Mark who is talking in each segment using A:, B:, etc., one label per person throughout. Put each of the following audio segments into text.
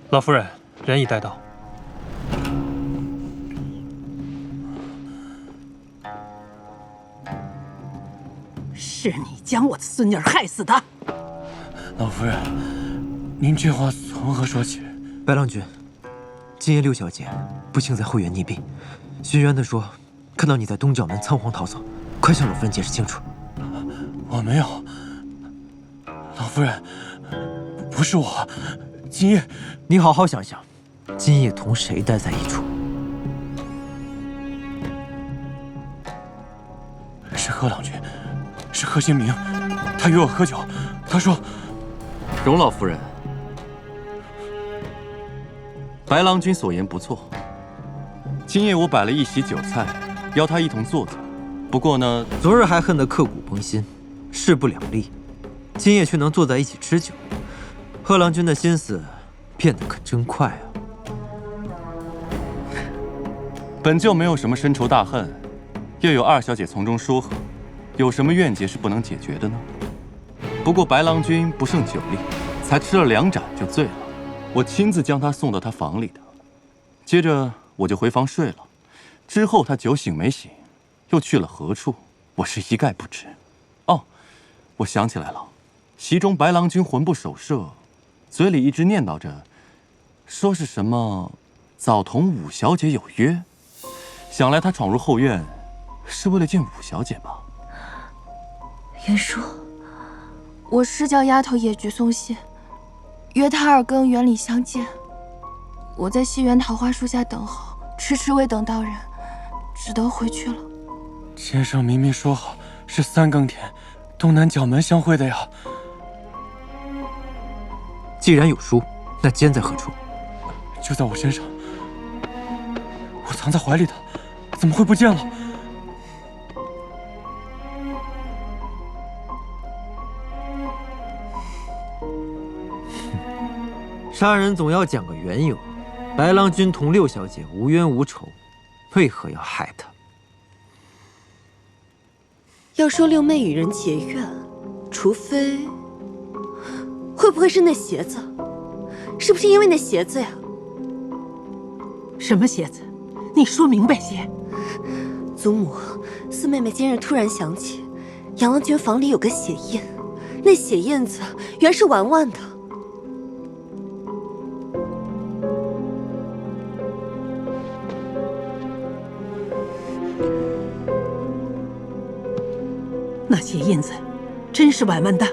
A: 老夫人，人已带到。
B: 是你将我的孙女儿害死的。
A: 老夫人，您这话从何说起？
C: 白郎君，今夜六小姐不幸在后院溺毙，寻冤的说看到你在东角门仓皇逃走，快向老夫人解释清楚。
A: 我没有，老夫人，不是我。今夜，
C: 你好好想想，今夜同谁待在一处？
A: 是贺郎君，是贺新明，他约我喝酒，他说，
D: 荣老夫人，白郎君所言不错。今夜我摆了一席酒菜，邀他一同坐坐。不过呢，
C: 昨日还恨得刻骨铭心，势不两立，今夜却能坐在一起吃酒。贺郎君的心思变得可真快啊！
D: 本就没有什么深仇大恨，又有二小姐从中说和，有什么怨结是不能解决的呢？不过白郎君不胜酒力，才吃了2盏就醉了，我亲自将他送到他房里的。接着我就回房睡了，之后他酒醒没醒，又去了何处，我是一概不知。哦，我想起来了，席中白郎君魂不守舍，嘴里一直念叨着，说是什么早同五小姐有约，想来他闯入后院，是为了见五小姐吧？
E: 云舒，我是叫丫头野菊送信，约他2更园里相见。我在西园桃花树下等候，迟迟未等到人，只得回去了。
A: 先生明明说好是3更天，东南角门相会的呀。
C: 既然有书，那笺在何处？
A: 就在我身上，我藏在怀里的，怎么会不见了？
C: 杀人总要讲个缘由。白郎君同6小姐无冤无仇，为何要害她？
F: 要说六妹与人结怨，除非……会不会是那鞋子？是不是因为那鞋子呀？
B: 什么鞋子？你说明白些。
F: 祖母，四妹妹今日突然想起，杨郎君房里有个血印，那血印子原是婉婉的。
B: 那血印子真是婉婉的，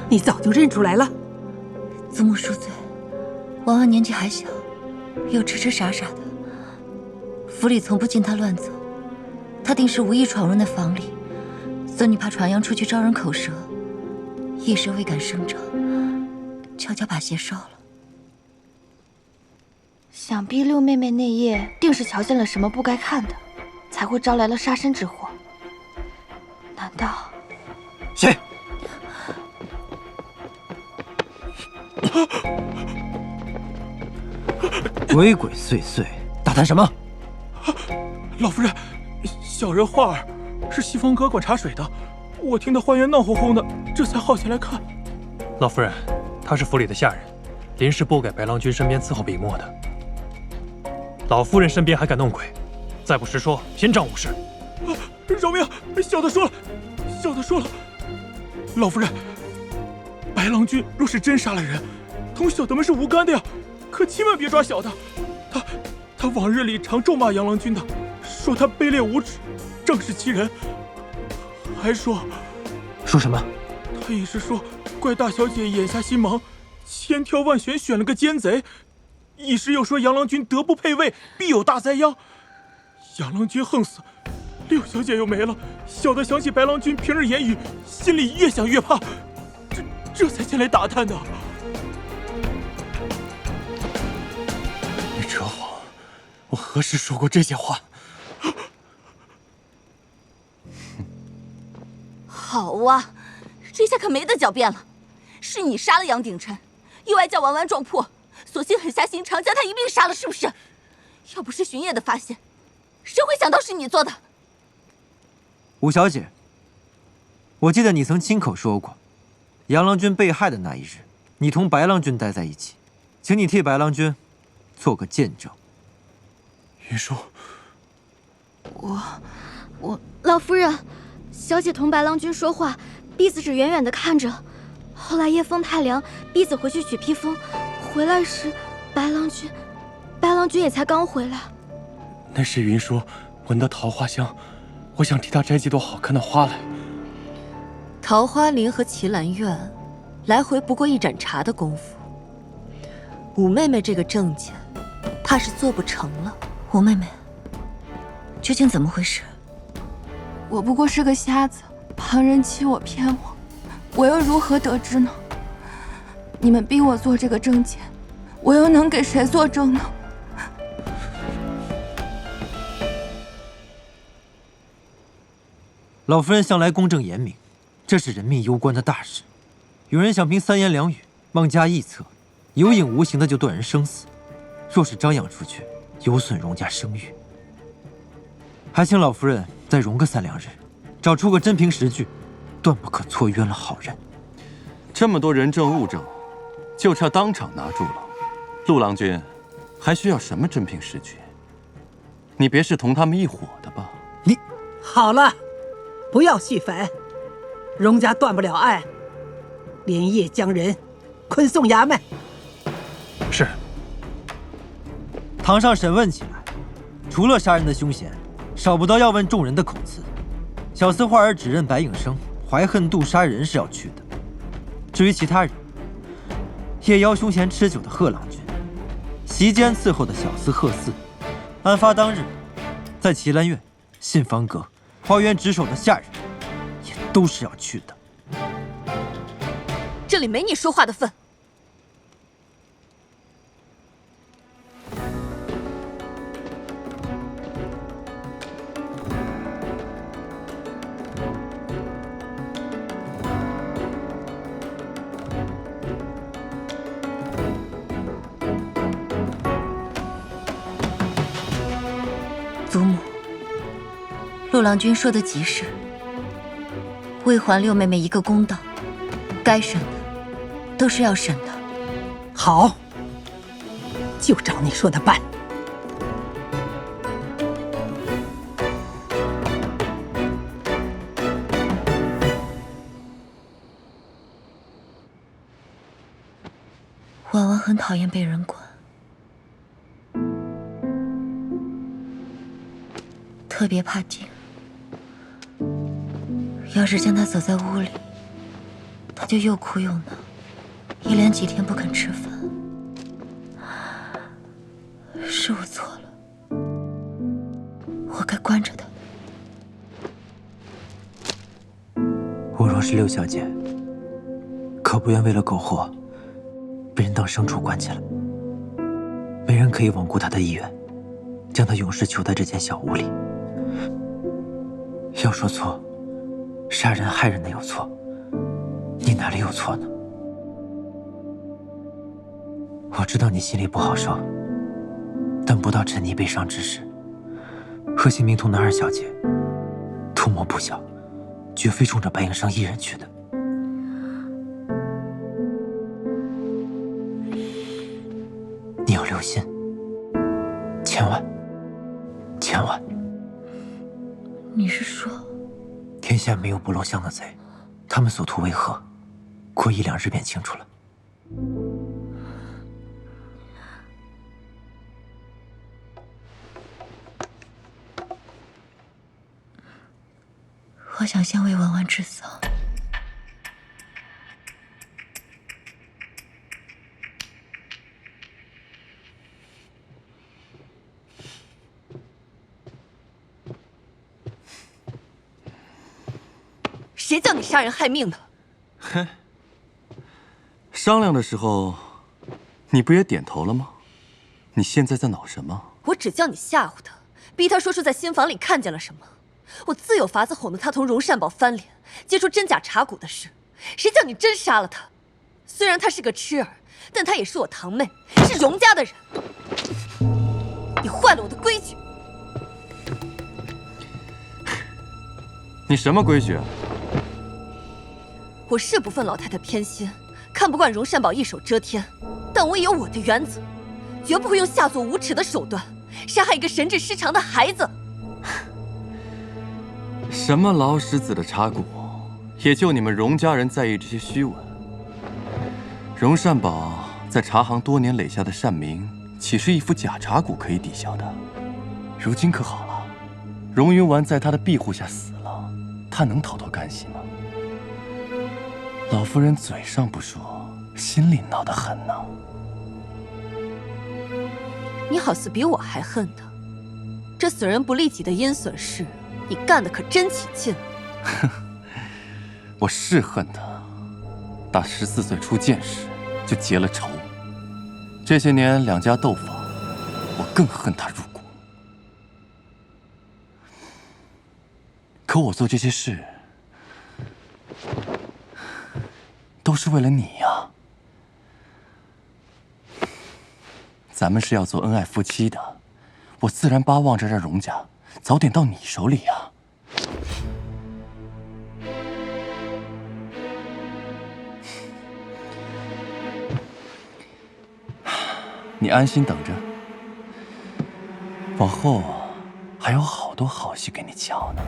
B: 你早就认出来了。
E: 祖母恕罪，婉婉年纪还小，又痴痴傻傻的，府里从不禁她乱走，她定是无意闯入那房里。孙女怕传扬出去招人口舌，一时未敢声张，悄悄把鞋烧了。想必六妹妹那夜定是瞧见了什么不该看的，才会招来了杀身之祸。难道
C: 谁？鬼鬼祟祟，大谈什么？
A: 老夫人，小人花儿是西风阁管茶水的，我听到花园闹哄哄的，这才好起来看。老夫人，他是府里的下人，临时拨给白郎君身边伺候笔墨的。老夫人身边还敢弄鬼，再不实说，偏杖无视。
G: 饶命！小的说了，小的说了。老夫人，白郎君若是真杀了人，同小的们是无干的呀，可千万别抓小的。他往日里常咒骂杨郎君的，说他卑劣无耻，仗势欺人，还说
C: 什么？
G: 他也是说怪大小姐眼下心忙，千挑万选选了个奸贼，一时又说杨郎君德不配位，必有大灾殃。杨郎君横死，六小姐又没了，小的想起白郎君平日言语，心里越想越怕，这才前来打探的。
A: 你扯谎！我何时说过这些话？
F: 好啊，这下可没得狡辩了，是你杀了杨鼎琛，又爱叫婉婉撞破，索性狠下心肠将他一并杀了，是不是？要不是巡夜的发现，谁会想到是你做的？
C: 五小姐，我记得你曾亲口说过，杨郎君被害的那一日，你同白郎君待在一起，请你替白郎君做个见证。
A: 云舒，
H: 我老夫人，小姐同白郎君说话，婢子只远远的看着。后来夜风太凉，婢子回去取披风，回来时白郎君也才刚回来。
A: 那时云舒闻到桃花香，我想替她摘几朵好看的花来。
F: 桃花林和奇兰苑，来回不过一盏茶的功夫。五妹妹这个正件，怕是做不成了。
E: 吴妹妹，究竟怎么回事？
I: 我不过是个瞎子，旁人欺我骗我，我又如何得知呢？你们逼我做这个证件，我又能给谁作证呢？
C: 老夫人向来公正严明，这是人命攸关的大事。有人想凭三言两语妄加臆测，有影无形的就断人生死，若是张扬出去，有损荣家声誉。还请老夫人再容个3、2日，找出个真凭实据，断不可错冤了好人。
D: 这么多人证物证，就差当场拿住了。陆郎君，还需要什么真凭实据？你别是同他们一伙的吧？
C: 你
B: 好了，不要戏粉，荣家断不了案，连夜将人捆送衙门。
A: 是。
C: 堂上审问起来，除了杀人的凶嫌，少不得要问众人的口词。小厮花儿指认白应生怀恨妒杀人是要去的。至于其他人，夜邀凶嫌吃酒的贺郎君，席间伺候的小厮贺四，案发当日在奇兰苑、信芳阁、花园值守的下人，也都是要去的。
F: 这里没你说话的份。
E: 祖母，陆郎君说的极是，为还六妹妹一个公道，该审的都是要审的。
B: 好，就照你说的办。
E: 婉婉很讨厌被人管，特别怕静。要是将她锁在屋里，她就又哭又闹，一连几天不肯吃饭。是我错了，我该关着她。
C: 我若是六小姐，可不愿为了苟活，被人当牲畜关起来。没人可以罔顾她的意愿，将她永世囚在这间小屋里。要说错，杀人害人的有错，你哪里有错呢？我知道你心里不好受，但不到沉溺悲伤之时。贺姓名同的二小姐，图谋不小，绝非冲着白应生一人去的。你要留心，千万千万。
E: 你是说，
C: 天下没有不露相的贼，他们所图为何？过1、2日便清楚了。
E: 我想先为婉婉治丧。
F: 谁叫你杀人害命的？
D: 嘿，商量的时候，你不也点头了吗？你现在在恼什么？
F: 我只叫你吓唬他，逼他说出在新房里看见了什么。我自有法子哄得他同荣善宝翻脸，揭出真假茶谷的事。谁叫你真杀了他？虽然他是个痴儿，但他也是我堂妹，是荣家的人。你坏了我的规矩。
D: 你什么规矩啊？
F: 我是不愤老太太偏心，看不惯荣善宝一手遮天，但我也有我的原则，绝不会用下作无耻的手段杀害一个神智失常的孩子。
D: 什么老石子的茶谷，也就你们荣家人在意这些虚文。荣善宝在茶行多年垒下的善名，岂是一副假茶谷可以抵消的？如今可好了，荣云丸在他的庇护下死了，他能逃脱干系吗？老夫人嘴上不说，心里恼得很呢。
F: 你好似比我还恨他，这损人不利己的阴损事，你干的可真起劲。
D: 我是恨他，打14岁出剑时就结了仇，这些年两家斗法，我更恨他入骨。可我做这些事，都是为了你呀。咱们是要做恩爱夫妻的，我自然巴望着让荣家早点到你手里呀。你安心等着，往后还有好多好戏给你瞧呢。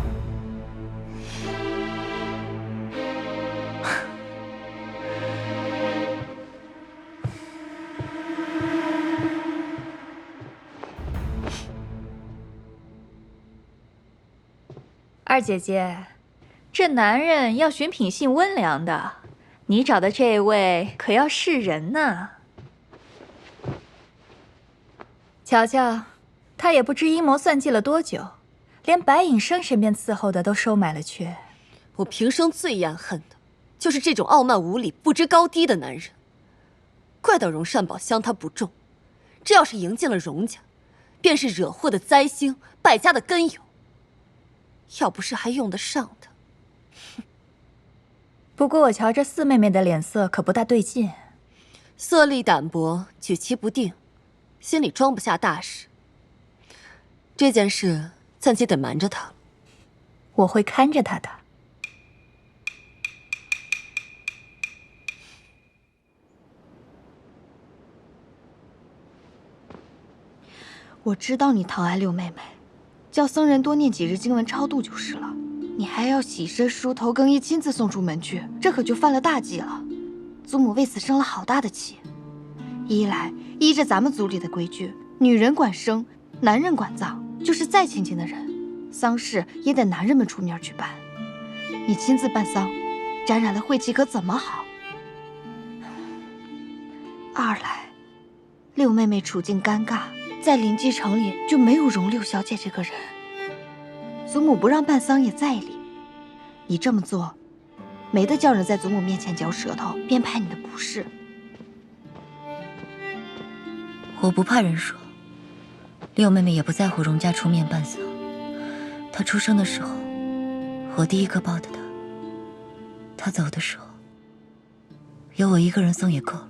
J: 二姐姐，这男人要寻品性温良的，你找的这位可要是人呢。瞧瞧，他也不知阴谋算计了多久，连白隐生身边伺候的都收买了去。
F: 我平生最厌恨的，就是这种傲慢无礼、不知高低的男人。怪到荣善宝相他不重，这要是迎进了荣家，便是惹祸的灾星，败家的根由。要不是还用得上他，
J: 不过我瞧这四妹妹的脸色可不大对劲，
F: 色厉胆薄，举棋不定，心里装不下大事。这件事暂且得瞒着他了。
J: 我会看着他的。
H: 我知道你疼爱六妹妹，叫僧人多念几日经文超度就是了。你还要洗身梳头更衣，亲自送出门去，这可就犯了大忌了。祖母为此生了好大的气。一来依着咱们族里的规矩，女人管生，男人管葬，就是再亲近的人，丧事也得男人们出面去办。你亲自办丧，沾染了晦气可怎么好？二来，六妹妹处境尴尬，在临济城里就没有容六小姐这个人。祖母不让办丧也在理，你这么做，没得叫人在祖母面前嚼舌头，编排你的不是。
E: 我不怕人说，六妹妹也不在乎荣家出面办丧。她出生的时候，我第一个抱的她。她走的时候，有我一个人送也够了。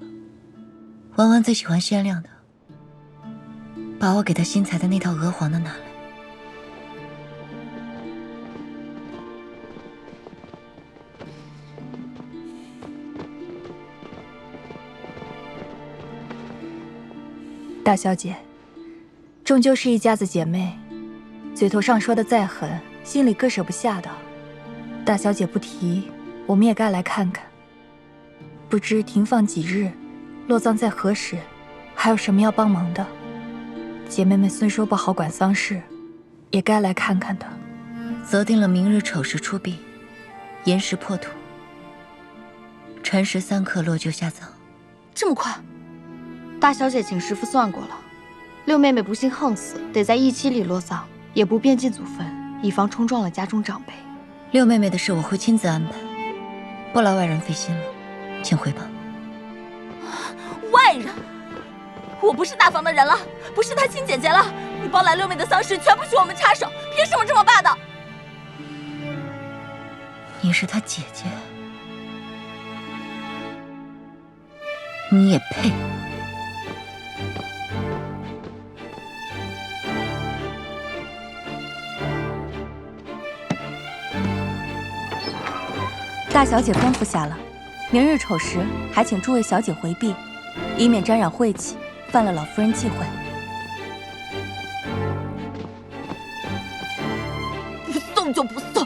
E: 婉婉最喜欢鲜亮的，把我给她新裁的那套鹅黄的拿来。
J: 大小姐，终究是一家子姐妹，嘴头上说的再狠，心里割舍不下的。大小姐不提，我们也该来看看。不知停放几日，落葬在何时，还有什么要帮忙的？姐妹们虽说不好管丧事，也该来看看的。
E: 择定了明日丑时出殡，寅时破土，辰时3刻落柩下葬。
F: 这么快？
H: 大小姐请师傅算过了，六妹妹不幸横死，得在义期里落葬，也不便进祖坟，以防冲撞了家中长辈。
E: 六妹妹的事我会亲自安排，不劳外人费心了，请回吧。
F: 外人？我不是大房的人了，不是她亲姐姐了。你包揽六妹的丧事，全不许我们插手，凭什么这么霸道？
E: 你是她姐姐，你也配？
J: 大小姐吩咐下了，明日丑时还请诸位小姐回避，以免沾染晦气，犯了老夫人忌讳。
F: 不送就不送，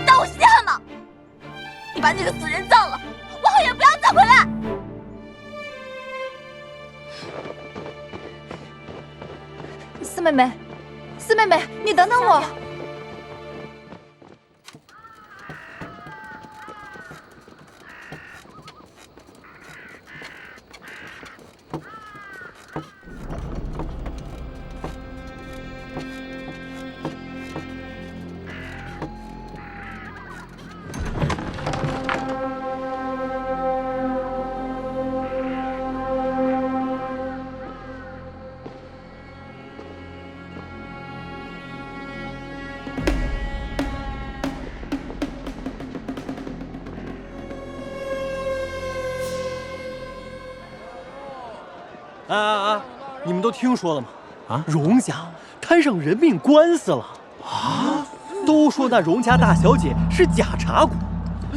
F: 当我稀罕吗？你把那个死人葬了，往后也不要再回来。
J: 四妹妹，四妹妹，你等等我。
K: 你们都听说了吗？啊，荣家摊上人命官司了啊！都说那荣家大小姐是假茶骨，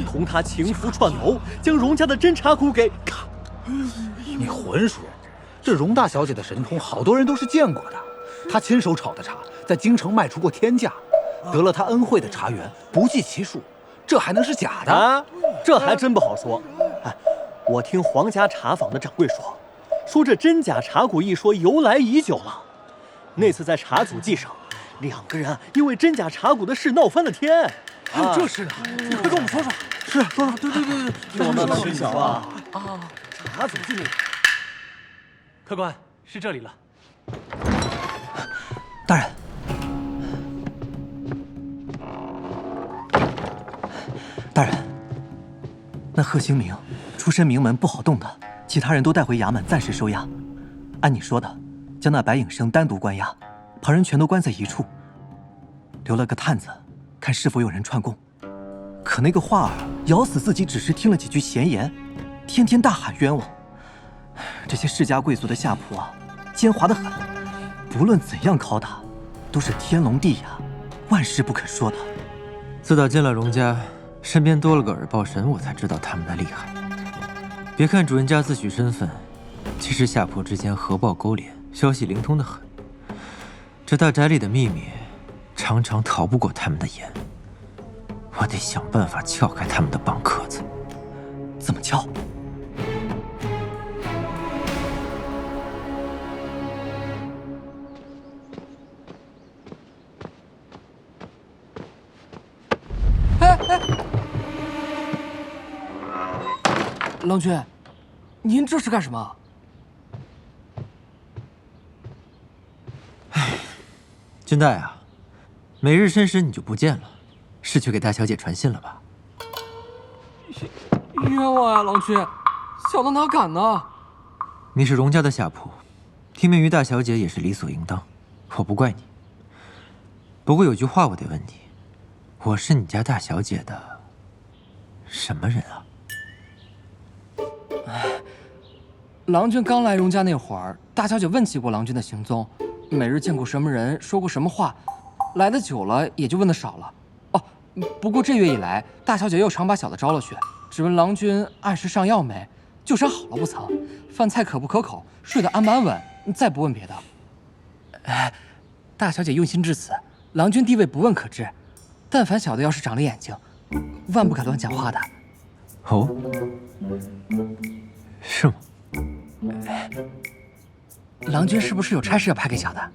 K: 同她情夫串谋，将荣家的真茶骨给咔。
L: 你混说，这荣大小姐的神通，好多人都是见过的。她亲手炒的茶，在京城卖出过天价，得了她恩惠的茶园不计其数，这还能是假的？
K: 啊，这还真不好说。哎，我听皇家茶坊的掌柜说这真假茶骨一说由来已久了。那次在茶祖祭上，2个人因为真假茶骨的事闹翻了天。
L: 还有这事呢？你快跟我们说说。是，说说。对，
K: 我们的小啊。茶祖祭，
A: 客官，是这里了。
C: 大人，大人，那贺兴明出身名门，不好动的。其他人都带回衙门暂时收押，按你说的，将那白影生单独关押，旁人全都关在一处，留了个探子，看是否有人串供。可那个华儿咬死自己只是听了几句闲言，天天大喊冤枉。这些世家贵族的下仆啊，奸猾得很，不论怎样拷打，都是天聋地哑，万事不肯说的。
M: 自打进了荣家，身边多了个耳报神，我才知道他们的厉害。别看主人家自诩身份，其实下仆之间合抱勾连，消息灵通的很。这大宅里的秘密，常常逃不过他们的眼。我得想办法撬开他们的蚌壳子。
C: 怎么撬？
N: 郎君，您这是干什么？
M: 哎，君代啊，每日申时你就不见了，是去给大小姐传信了吧？
N: 冤枉啊，郎君，小的哪敢呢？
M: 你是荣家的下仆，听命于大小姐也是理所应当，我不怪你。不过有句话我得问你，我是你家大小姐的什么人啊？
N: 郎君刚来荣家那会儿，大小姐问起过郎君的行踪，每日见过什么人，说过什么话，来的久了也就问的少了。哦，不过这月以来，大小姐又常把小的招了去，只问郎君按时上药没，就伤好了不曾，饭菜可不可口，睡得安不安稳，再不问别的。哎，大小姐用心至此，郎君地位不问可知，但凡小的要是长了眼睛，万不敢乱讲话的。
M: 哦，是吗？
N: 郎君是不是有差事要派给小的？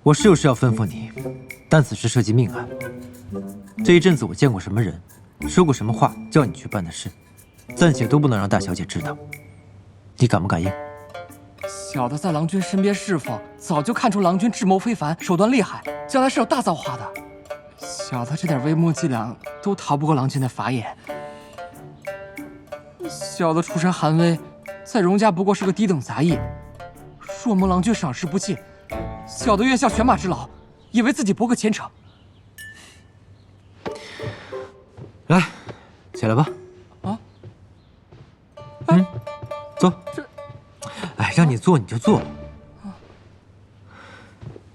M: 我是有事要吩咐你，但此事涉及命案。这一阵子我见过什么人，说过什么话，叫你去办的事，暂且都不能让大小姐知道。你敢不敢应？
N: 小的在郎君身边侍奉，早就看出郎君智谋非凡，手段厉害，将来是有大造化的。小的这点微末伎俩都逃不过郎君的法眼。小的出身寒微，在荣家不过是个低等杂役，若蒙郎君赏识不弃，小的愿效犬马之劳，也为自己博个前程。
M: 来，起来吧。
N: 啊？
M: 坐。哎，让你坐你就坐。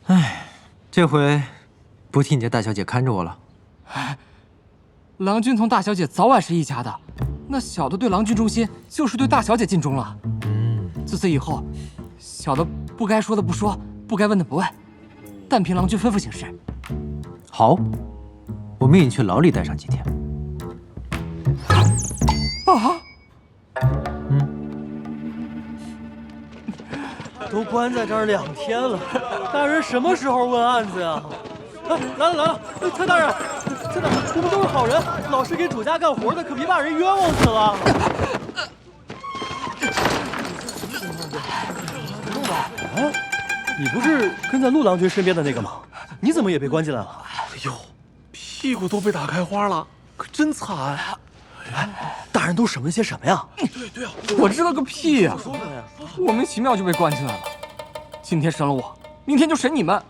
M: 哎，这回不替你家大小姐看着我了。
N: 哎，郎君同大小姐早晚是一家的，那小的对郎君忠心，就是对大小姐尽忠了。自此以后，小的不该说的不说，不该问的不问，但凭郎君吩咐行事。
M: 好，我命你去牢里待上几天。
N: 啊！
K: 都关在这儿2天了，大人什么时候问案子呀？哎，来了，蔡大人，蔡大人，我们都是好人，老是给主家干活的，可别把人冤枉死了。啊，你不是跟在陆郎君身边的那个吗？你怎么也被关进来了？
G: 哎呦，屁股都被打开花了，可真惨！
K: 哎，大人都审问些什么呀？
G: 对啊，
N: 我知道个屁呀！莫名其妙就被关进来了。今天审了我，明天就审你们。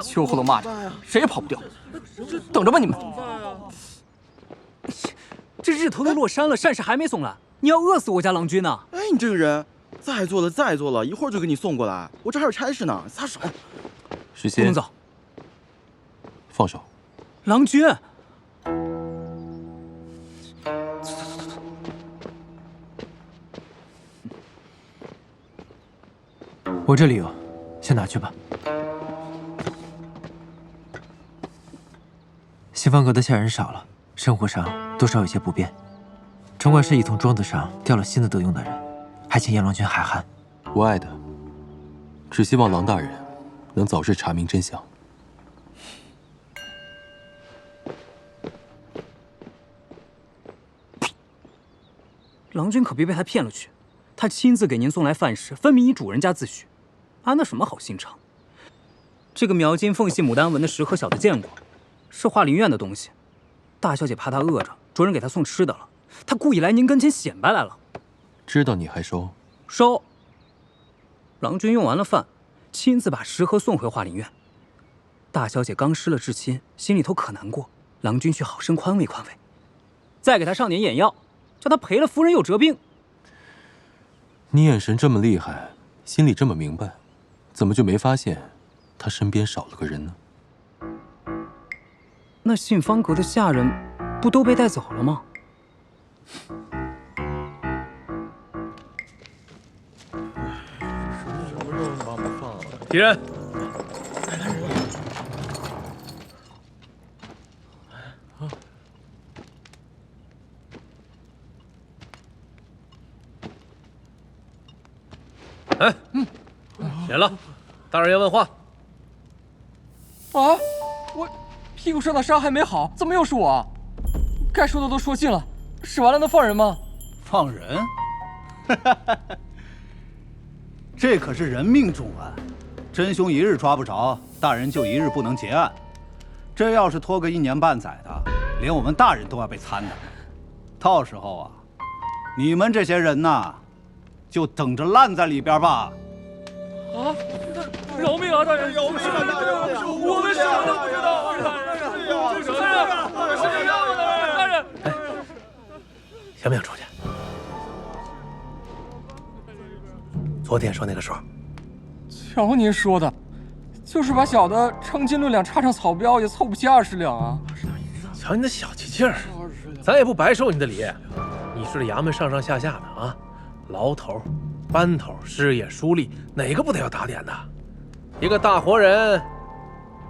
N: 秋后的蚂蚱，谁也跑不掉。等着吧，你们！
O: 这日头都落山了，膳食还没送来，你要饿死我家郎君呢！
P: 哎，你这个人，再做了，一会儿就给你送过来。我这还有差事呢，撒手！
D: 时仙，
O: 不能走。
D: 放手。
O: 郎君。
M: 我这里有，先拿去吧。西方阁的下人少了，生活上多少有些不便。城管室一从庄子上调了新的得用的人，还请阎王君海涵。
D: 无碍的，只希望郎大人能早日查明真相。
O: 郎君可别被他骗了去，他亲自给您送来饭食，分明以主人家自诩，安的什么好心肠？这个描金凤系牡丹纹的食盒小的见过，是华林院的东西。大小姐怕他饿着，着人给他送吃的了，他故意来您跟前显摆来了。
D: 知道你还收？
O: 收。郎君用完了饭，亲自把食盒送回华林院。大小姐刚失了至亲，心里头可难过，郎君去好生宽慰宽慰，再给他上点眼药，叫他赔了夫人又折兵。
D: 你眼神这么厉害，心里这么明白，怎么就没发现他身边少了个人呢？
O: 那信方阁的下人不都被带走了吗？
G: 提人。哎，显了，大人要问话。
N: 啊，我屁股上的伤还没好，怎么又是我？该说的都说尽了，审完了能放人吗？
L: 放人？这可是人命重案，真凶一日抓不着，大人就一日不能结案。这要是拖个1年半载的，连我们大人都要被参的。到时候啊，你们这些人呐，就等着烂在里边吧。
G: 啊！饶命啊，大人！饶命啊，大人！我们什么都不知道，大人！是啊，是呀，大人！哎，想不想出去？昨天说那个数，
N: 瞧您说的，就是把小的称斤论两插上草标，也凑不齐20两啊！
G: 瞧你那小气劲儿，咱也不白收你的礼。你是这衙门上上下下的啊，牢头、班头、师爷、书吏，哪个不得要打点的？一个大活人，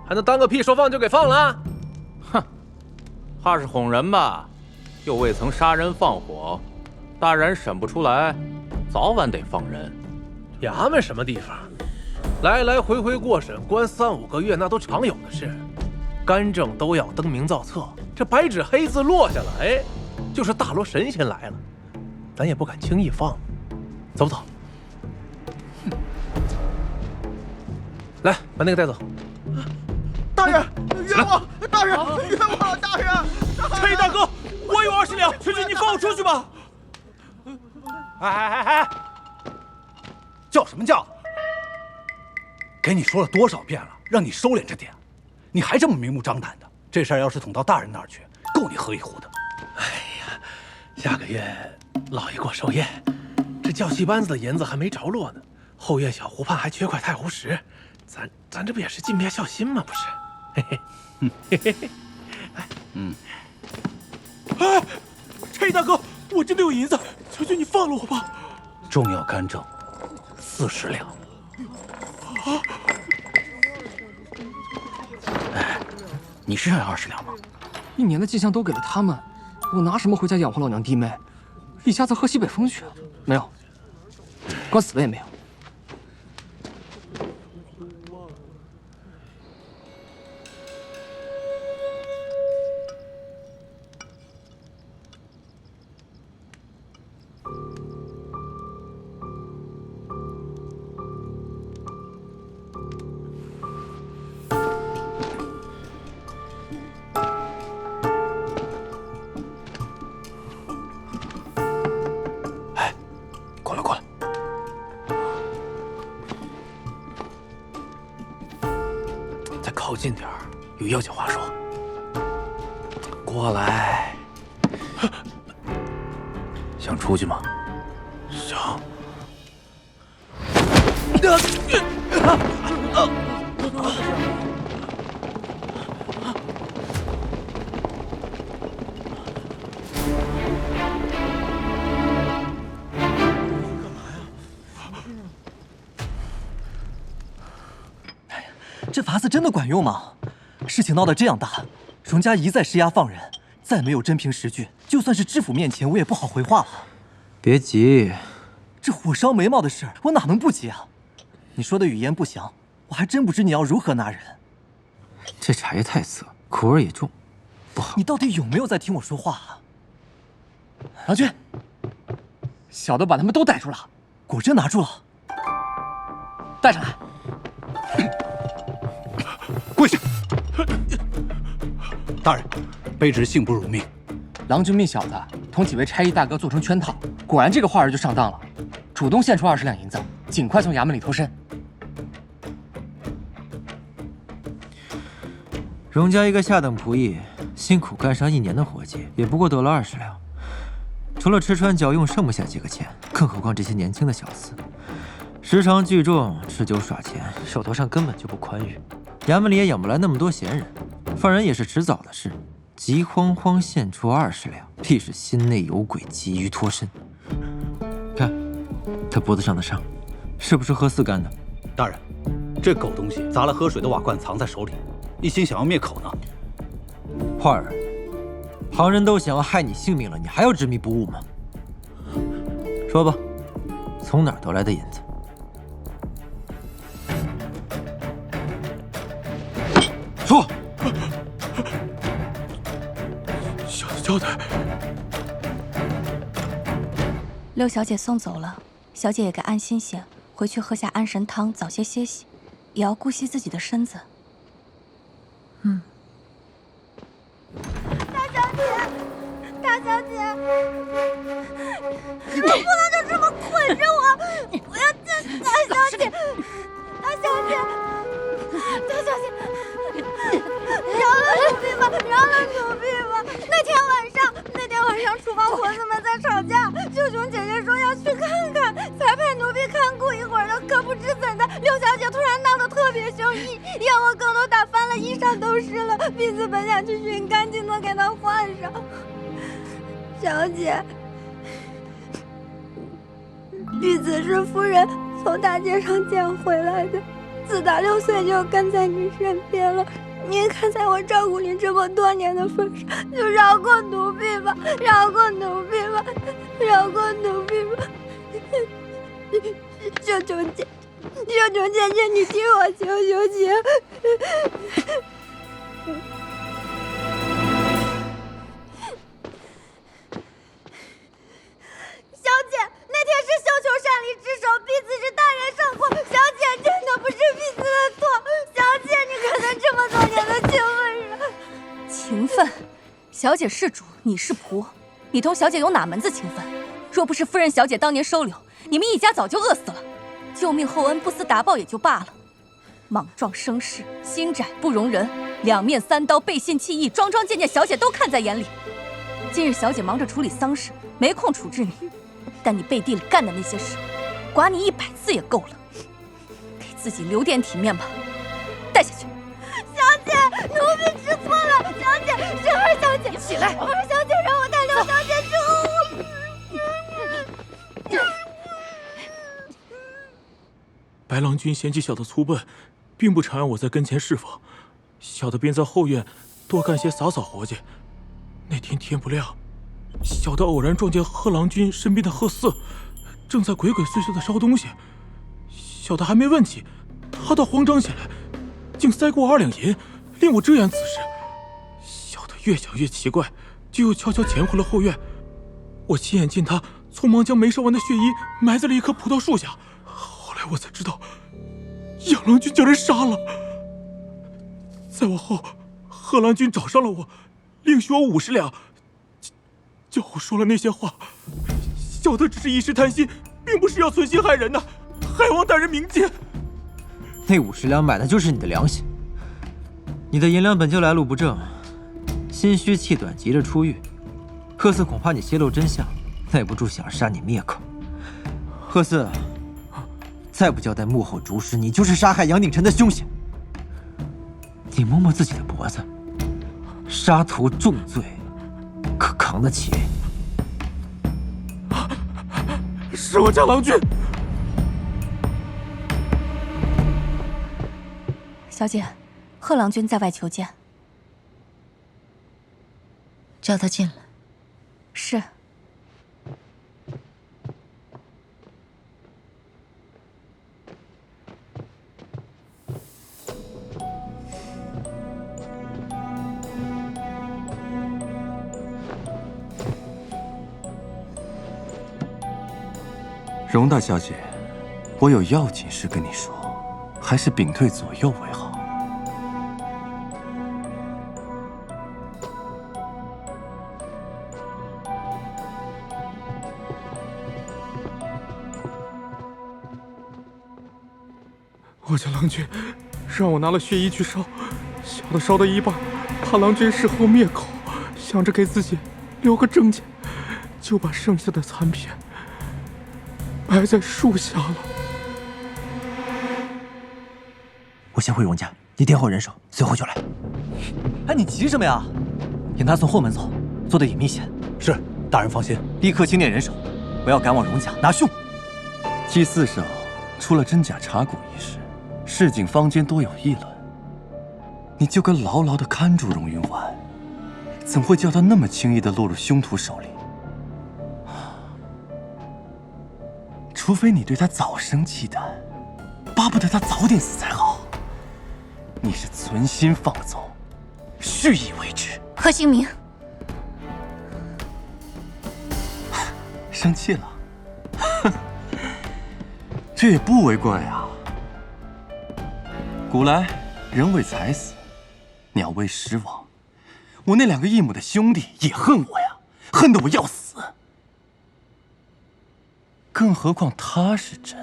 Q: 还能当个屁，说放就给放了？
R: 哼，怕是哄人吧？又未曾杀人放火，大然审不出来，早晚得放人。
Q: 衙门什么地方？来来回回过审，关3、5个月，那都常有的事。干政都要登名造册，这白纸黑字落下了，哎，就是大罗神仙来了，咱也不敢轻易放。走不走？来，把那个带走。
P: 大人，冤枉！大人，冤枉！大人，
G: 差役大哥，我有20两，求求你放我出去吧！
L: 哎！叫什么叫？给你说了多少遍了，让你收敛着点，你还这么明目张胆的。这事儿要是捅到大人那儿去，够你喝一壶的。
Q: 哎呀，下个月老爷过寿宴，这教戏班子的银子还没着落呢，后院小湖畔还缺块太湖石，咱这不也是尽遍孝心吗？不是？嘿嘿，嘿嘿嘿，
G: 哎，差役大哥，我真的有银子，求求你放了我吧！
L: 重要干政，40两。
Q: 哎，你是要20两吗
N: ？1年的进项都给了他们，我拿什么回家养活老娘弟妹？一家子喝西北风去？没有，管死了也没有。
Q: 靠近点儿，有要紧话说。过来。想出去吗？想。
C: 这法子真的管用吗？事情闹得这样大，荣家一再施压放人，再没有真凭实据，就算是知府面前，我也不好回话了。
M: 别急，
C: 这火烧眉毛的事，我哪能不急啊？你说的语言不详，我还真不知你要如何拿人。
M: 这茶叶太涩，苦味也重，不好。
C: 你到底有没有在听我说话啊？
N: 郎君，小的把他们都逮住了，
C: 果真拿住了，
N: 带上来。
L: 跪下！大人，卑职幸不辱命。
N: 郎君命小的同几位差役大哥做成圈套，果然这个画儿就上当了，主动献出20两银子，尽快从衙门里脱身。
M: 荣家一个下等仆役，辛苦干上1年的活计，也不过得了20两，除了吃穿嚼用，剩不下几个钱，更何况这些年轻的小厮，时常聚众吃酒耍钱，手头上根本就不宽裕。衙门里也养不来那么多闲人，放人也是迟早的事。急慌慌献出20两，必是心内有鬼，急于脱身。看，他脖子上的伤，是不是喝4干的？
L: 大人，这狗东西砸了喝水的瓦罐，藏在手里，一心想要灭口呢。
M: 花儿，旁人都想要害你性命了，你还要执迷不悟吗？说吧，从哪儿得来的银子？说。
G: 小的交代。
J: 六小姐送走了，小姐也该安心些，回去喝下安神汤，早些歇息，也要顾惜自己的身子。
H: 大小姐，大小姐，你们不能就这么捆着我！我要见大小姐，大小姐，大小姐，饶了奴婢吧，饶了奴婢吧！那天晚上，厨房婆子们在吵架，舅兄姐姐说要去看看，才派奴婢看顾一会儿的，可不知怎的，六小姐突然闹得特别凶，要我更都打翻了，衣裳都湿了。婢子本想去寻干净的给她换上。小姐，婢子是夫人从大街上捡回来的，自打6岁就跟在您身边了。您看在我照顾您这么多年的份上，就饶过奴婢吧，饶过奴婢吧，饶过奴婢吧！求求姐，求求姐姐，你听我求求姐！小姐，那天是绣球擅离职守，婢子是大人上过。小姐，真的不是婢子的错。小姐，你可能这么多年的情分上。
E: 情分？小姐是主，你是仆，你同小姐有哪门子情分？若不是夫人小姐当年收留，你们一家早就饿死了。救命厚恩不思达报也就罢了，莽撞生事，心窄不容人，两面三刀，背信弃义，桩桩件件，小姐都看在眼里。今日小姐忙着处理丧事，没空处置你。但你背地里干的那些事，剐你100次也够了。给自己留点体面吧，带下去。
H: 小姐，奴婢知错了。小姐，是二小姐，
E: 起来！
H: 二小姐让我带6小姐去。
G: 白郎君嫌弃小的粗笨，并不常让我在跟前侍奉，小的便在后院多干些洒扫活计。那天天不亮，小的偶然撞见贺郎君身边的贺四，正在鬼鬼祟祟的烧东西。小的还没问起，他倒慌张起来，竟塞过2两银，令我遮掩此事。小的越想越奇怪，就又悄悄潜回了后院。我亲眼见他匆忙将没烧完的血衣埋在了一棵葡萄树下。后来我才知道，杨郎君将人杀了。再往后，贺郎君找上了我，另许我50两，叫我说了那些话。小的只是一时贪心，并不是要存心害人的，还望大人明鉴。
M: 那50两买的就是你的良心。你的银两本就来路不正，心虚气短，急着出狱。贺四恐怕你泄露真相，耐不住想杀你灭口。贺四，再不交代幕后主使，你就是杀害杨鼎臣的凶险。你摸摸自己的脖子，杀徒重罪，可扛得起？
G: 是我家郎君。
E: 小姐，贺郎君在外求见。
F: 叫他进来。
E: 是。
D: 荣大小姐，我有要紧事跟你说，还是屏退左右为好。
G: 我家郎君让我拿了血衣去烧，小的烧到一半，怕郎君事后灭口，想着给自己留个证件，就把剩下的残片埋在树下了。
C: 我先回荣家，你殿后人手，随后就来。哎，你急什么呀？引他从后门走，做得隐秘些。
L: 是，大人放心。
C: 立刻清点人手，不要赶往荣家拿凶。
D: 季四少出了真假查骨一事，市井坊间多有议论。你就该牢牢地看住荣云婉，怎会叫他那么轻易地落入凶徒手里？除非你对他早生忌惮，巴不得他早点死才好。你是存心放纵，蓄意为之。
E: 贺兴明，
D: 生气了？哼，这也不为怪啊。古来人为财死，鸟为食亡。我那2个异母的兄弟也恨我呀，恨得我要死。更何况他是真，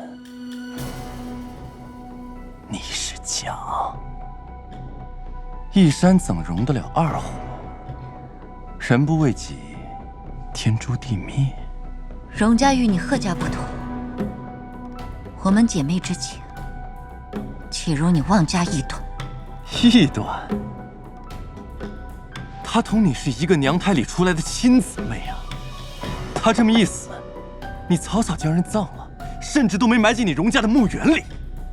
D: 你是假。一山怎容得了2虎？人不为己，天诛地灭。
F: 荣家与你贺家不同，我们姐妹之情，岂容你妄加臆断？
D: 臆断？她同你是一个娘胎里出来的亲姊妹啊！她这么一死，你草草将人葬了，甚至都没埋进你荣家的墓园里，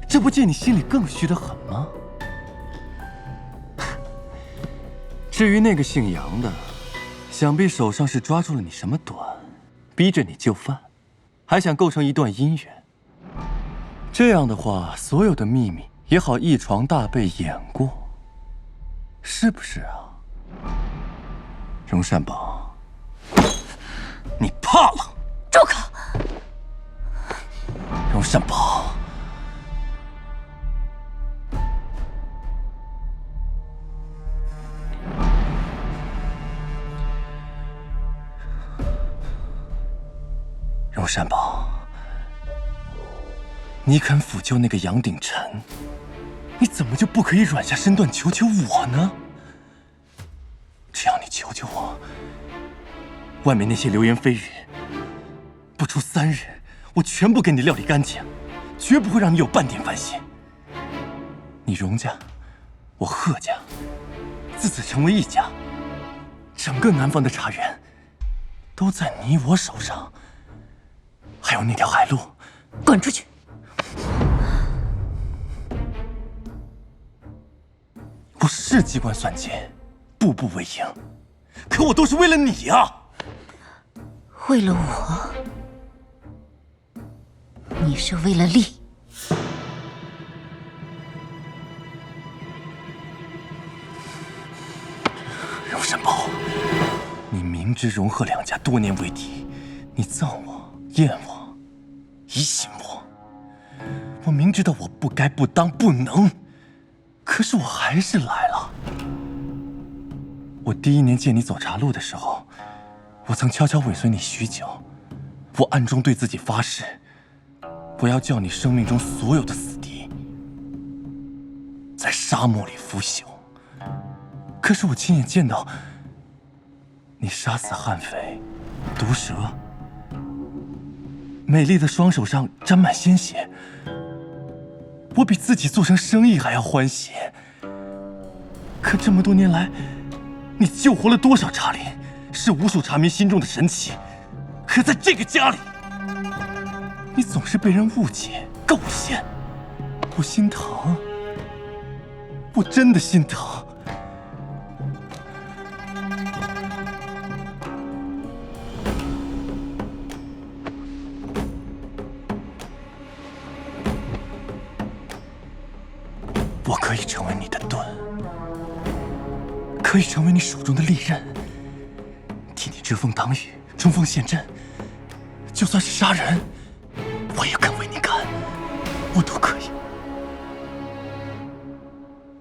D: 这不见你心里更虚得很吗？至于那个姓杨的，想必手上是抓住了你什么短，逼着你就范，还想构成一段姻缘。这样的话，所有的秘密也好一床大被掩过，是不是啊？荣善宝，你怕了？
F: 住口！
D: 荣善宝，荣善宝，你肯抚救那个杨鼎臣，你怎么就不可以软下身段求求我呢？只要你求求我，外面那些流言蜚语，不出3日，我全部给你料理干净，绝不会让你有半点烦心。你荣家，我贺家，自此成为一家，整个南方的茶园都在你我手上。还有那条海路，
F: 滚出去！
D: 我是机关算尽，步步为营，可我都是为了你啊！
F: 为了我，你是为了利。
D: 荣善宝，你明知荣贺两家多年为敌，你憎我、厌我、疑心我。我明知道我不该、不当、不能，可是我还是来了。我第1年见你走岔路的时候，我曾悄悄尾随你许久，我暗中对自己发誓，我要叫你生命中所有的死敌在沙漠里腐朽。可是我亲眼见到你杀死悍匪、毒蛇，美丽的双手上沾满鲜血，我比自己做成生意还要欢喜。可这么多年来，你救活了多少茶林，是无数茶民心中的神奇。可在这个家里，你总是被人误解、构陷，我心疼，我真的心疼。我可以成为你的盾，可以成为你手中的利刃，替你遮风挡雨、冲锋陷阵。就算是杀人，我也肯为你干，我都可以。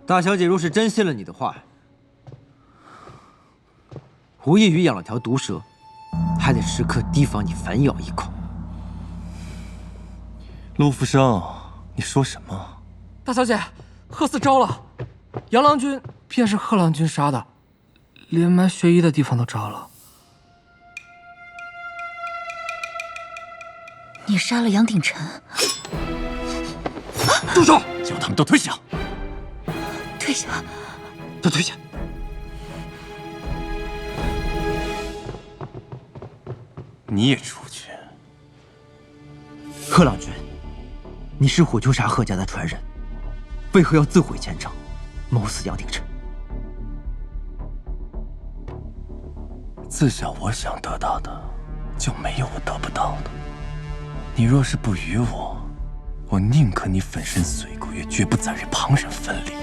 M: 大小姐若是真信了你的话，吴夜雨养了条毒蛇，还得时刻提防你反咬一口。
D: 陆福生，你说什么？
N: 大小姐，贺四招了，杨郎君便是贺郎君杀的，连埋学医的地方都招了。
F: 你杀了杨鼎臣？
D: 住手！叫他们都退下！
F: 退下！
D: 都退下！你也出去！
M: 贺郎君，你是虎丘茶贺家的传人，为何要自毁前程，谋死杨鼎臣？
D: 自小我想得到的，就没有我得不到的。你若是不与我，我宁可你粉身碎骨，也绝不再与旁人分离。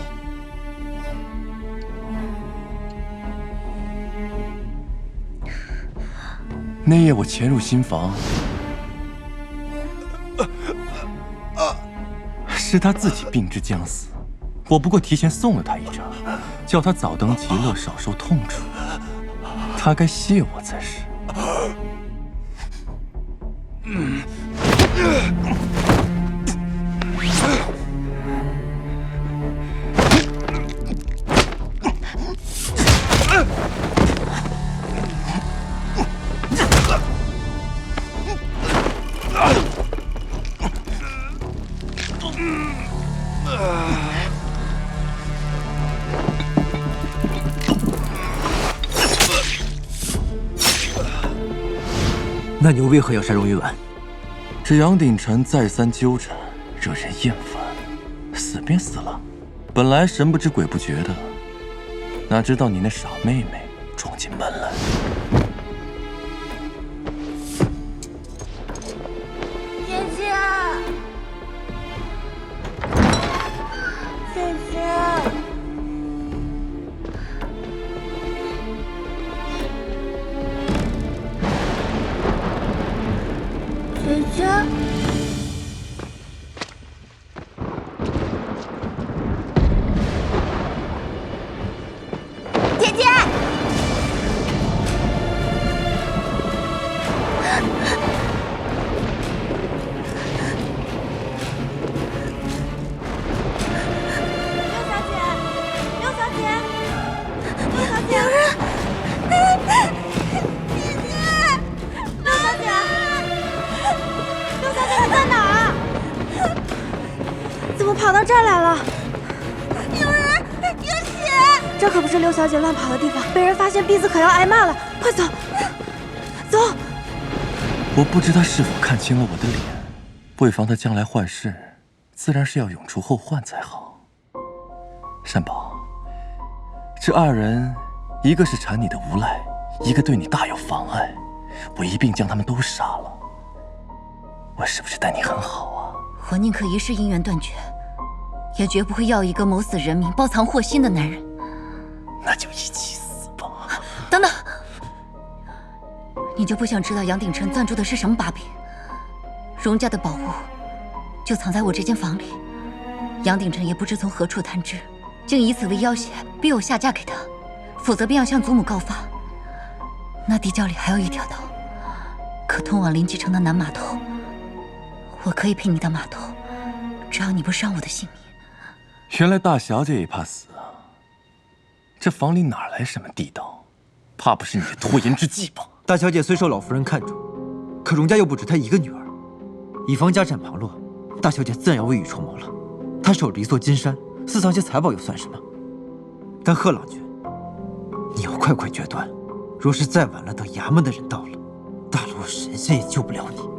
D: 那夜我潜入新房，是他自己病至将死，我不过提前送了他一程，叫他早登极乐，少受痛楚。他该谢我才是。
M: 那你为何要杀荣云婉？
D: 这杨鼎臣再三纠缠，惹人厌烦。死便死了。本来神不知鬼不觉的，哪知道你那傻妹妹闯进门来。
F: 姐姐，姐姐，姐姐。
H: 跑到这儿来了！
F: 有人，有血！
H: 这可不是六小姐乱跑的地方，被人发现，婢子可要挨骂了。快走，走！
D: 我不知他是否看清了我的脸，为防他将来坏事，自然是要永除后患才好。善宝，这二人，一个是缠你的无赖，一个对你大有妨碍，我一并将他们都杀了。我是不是待你很好啊？
E: 我宁可一世姻缘断绝，也绝不会要一个谋死人命、包藏祸心的男人。
D: 那就一起死吧。
E: 等等，你就不想知道杨鼎琛攥住的是什么把柄？荣家的宝物就藏在我这间房里，杨鼎琛也不知从何处探知，竟以此为要挟，逼我下嫁给他，否则便要向祖母告发。那地窖里还有一条道，可通往临济城的南码头。我可以陪你到码头，只要你不伤我的性命。
D: 原来大小姐也怕死啊！这房里哪来什么地道？怕不是你的拖延之计吧？
C: 大小姐虽受老夫人看重，可荣家又不止她一个女儿，以防家产旁落，大小姐自然要未雨绸缪了。她守着一座金山，私藏些财宝又算什么？但贺郎君，你要快快决断，若是再晚了，等衙门的人到了，大罗神仙也救不了你。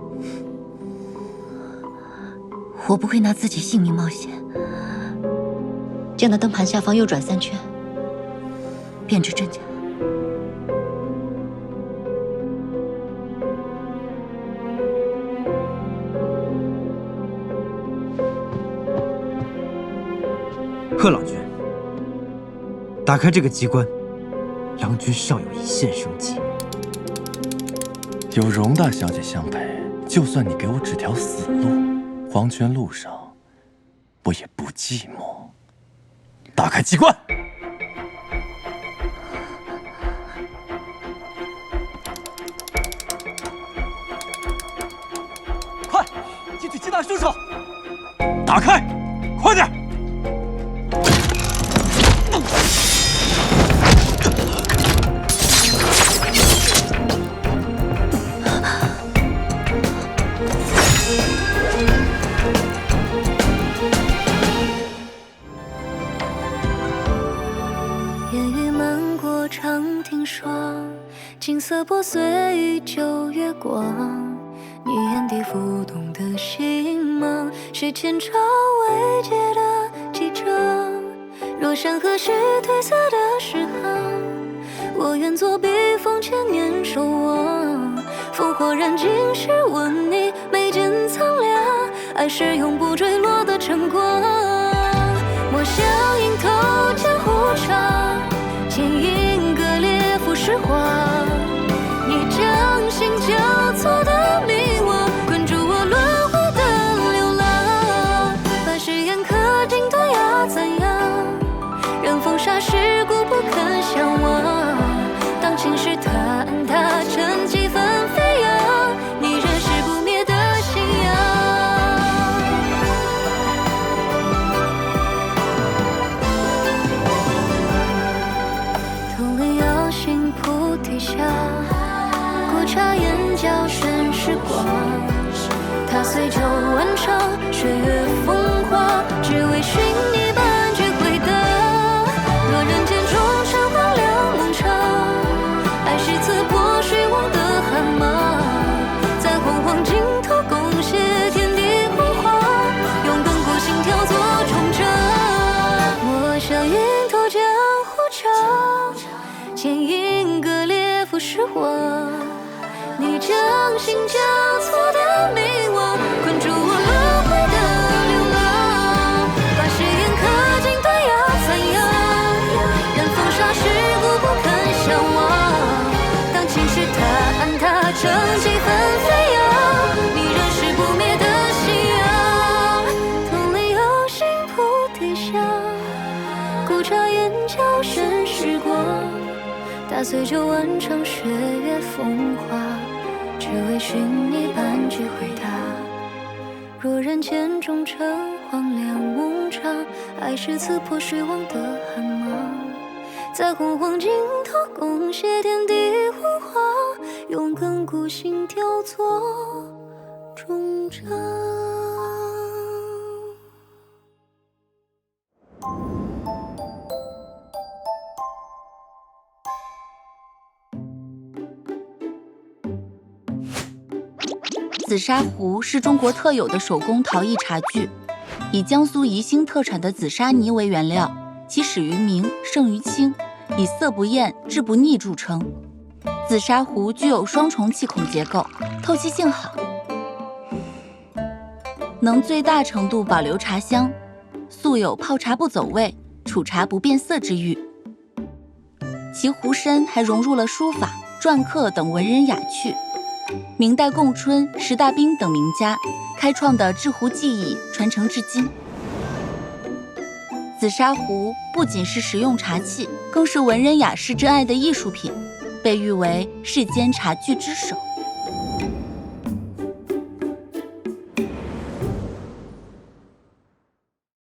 E: 我不会拿自己性命冒险。将那灯盘下方右转3圈，便知真假。
C: 贺郎君，打开这个机关，郎君尚有一线生机。
D: 有荣大小姐相陪，就算你给我指条死路，黄泉路上，我也不寂寞。打开机关。
C: 快，进去击打凶手！
D: 打开，快点！
S: 景色破碎于旧月光，你眼底浮动的星芒，是前朝未解的记账。若山河是褪色的诗行，我愿做笔锋千年守望。烽火燃尽时问你眉间苍凉，爱是永不坠落的晨光。墨香映透江湖长，剑影割裂浮世画。你掌心交错的迷惘，困住我轮回的流浪。把誓言刻进断崖怎样？任风沙世故不肯相忘。当情势坍塌，趁几分飞扬，你仍是不灭的信仰。同里摇醒菩提下。茶眼角悬时光，踏碎旧万场，岁月风华，只为寻你半句回答。若人间中尘荒凉梦长，爱是刺破虚妄的寒芒，在洪荒尽头贡献天地辉煌，用亘古心跳做重整。是我。你将信将错的迷惘，困住我轮回的流浪，把誓言刻进断崖残阳，任风沙世故不肯相忘。当情绪它暗它成气氛飞扬，你仍是不灭的信仰。同里有幸菩提香，古茶眼角深时光，打碎旧万场雪月风华，只为寻你半句回答。若人间终成荒凉梦场，爱是刺破水网的寒芒，在洪荒尽头共写天地昏黄，用亘古心雕作终章。
F: 紫砂壶是中国特有的手工陶艺茶具，以江苏宜兴特产的紫砂泥为原料，其始于明，盛于清，以色不艳、质不腻著称。紫砂壶具有双重气孔结构，透气性好，能最大程度保留茶香，素有泡茶不走味、储茶不变色之誉。其壶身还融入了书法、篆刻等文人雅趣。明代贡春、石大彬等名家开创的制壶技艺传承至今。紫砂壶不仅是实用茶器，更是文人雅士珍爱的艺术品，被誉为世间茶具之首。